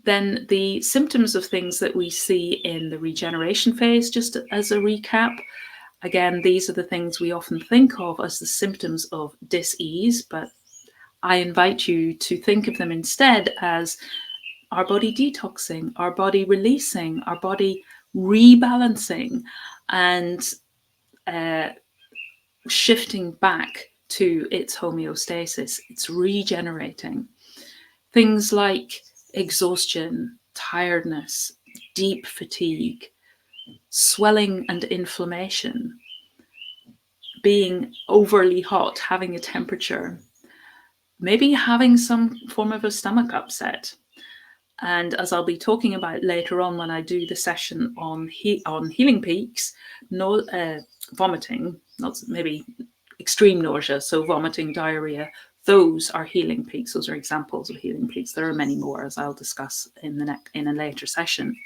Then the symptoms of things that we see in the regeneration phase, just as a recap, again, these are the things we often think of as the symptoms of dis-ease, but I invite you to think of them instead as our body detoxing, our body releasing, our body rebalancing, and shifting back to its homeostasis. It's regenerating. Things like exhaustion, tiredness, deep fatigue, swelling and inflammation, being overly hot, having a temperature, maybe having some form of a stomach upset. And as I'll be talking about later on when I do the session on healing peaks, vomiting, not maybe extreme nausea, so vomiting, diarrhea, those are healing peaks. Those are examples of healing peaks. There are many more, as I'll discuss in a later session.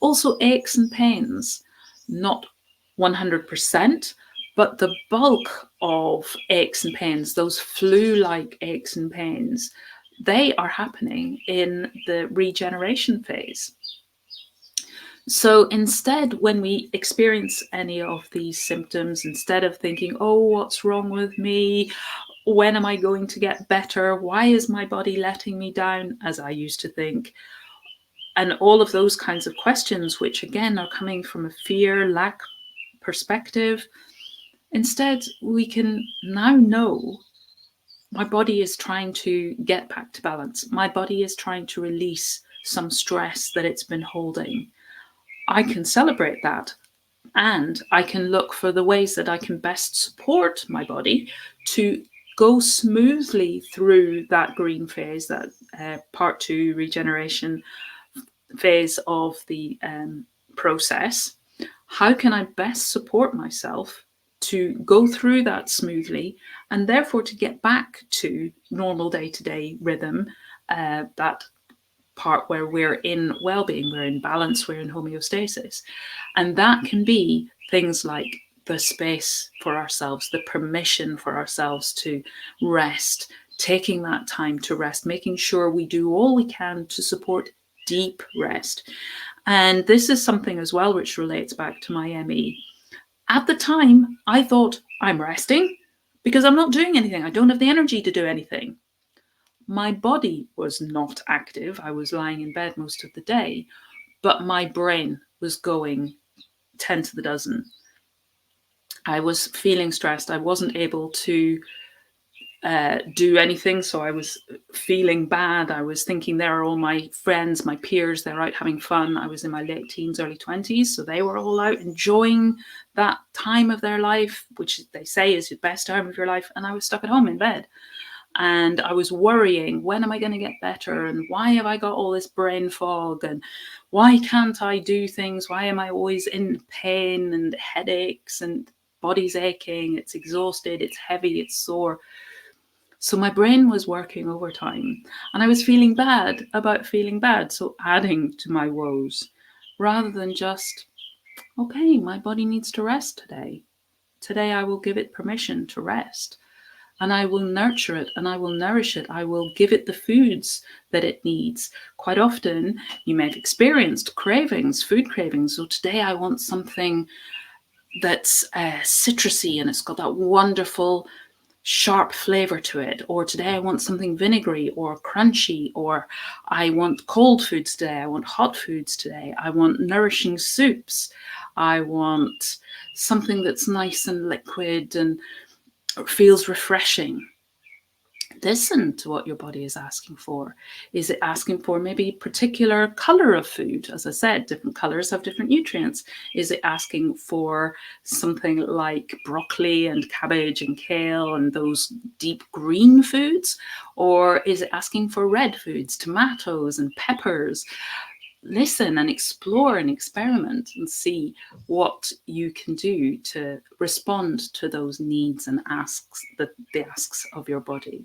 Also, aches and pains, not 100%, but the bulk of aches and pains, those flu-like aches and pains, they are happening in the regeneration phase. So instead, when we experience any of these symptoms, instead of thinking, oh, what's wrong with me? When am I going to get better? Why is my body letting me down? As I used to think. And all of those kinds of questions, which again are coming from a fear, lack perspective. Instead, we can now know my body is trying to get back to balance. My body is trying to release some stress that it's been holding. I can celebrate that, and I can look for the ways that I can best support my body to go smoothly through that green phase, that part 2 regeneration phase of the process. How can I best support myself to go through that smoothly, and therefore to get back to normal day-to-day rhythm, that part where we're in well-being, we're in balance, we're in homeostasis. And that can be things like the space for ourselves, the permission for ourselves to rest, taking that time to rest, making sure we do all we can to support deep rest. And this is something as well which relates back to my ME. At the time, I thought, I'm resting because I'm not doing anything. I don't have the energy to do anything. My body was not active. I was lying in bed most of the day, but my brain was going 10 to the dozen. I was feeling stressed. I wasn't able to do anything, so I was feeling bad. I was thinking, there are all my friends, my peers, they're out having fun. I was in my late teens, early 20s, so they were all out enjoying that time of their life, which they say is the best time of your life, and I was stuck at home in bed. And I was worrying, when am I going to get better? And why have I got all this brain fog? And why can't I do things? Why am I always in pain and headaches and body's aching? It's exhausted, it's heavy, it's sore. So my brain was working overtime, and I was feeling bad about feeling bad. So adding to my woes, rather than just, okay, my body needs to rest today. Today I will give it permission to rest. And I will nurture it, and I will nourish it. I will give it the foods that it needs. Quite often, you may have experienced cravings, food cravings. So today I want something that's citrusy, and it's got that wonderful sharp flavor to it. Or today I want something vinegary or crunchy, or I want cold foods today. I want hot foods today. I want nourishing soups. I want something that's nice and liquid and feels refreshing. Listen to what your body is asking for. Is it asking for maybe a particular color of food? As I said, different colors have different nutrients. Is it asking for something like broccoli and cabbage and kale and those deep green foods? Or is it asking for red foods, tomatoes and peppers? Listen and explore and experiment and see what you can do to respond to those needs and asks, the asks of your body.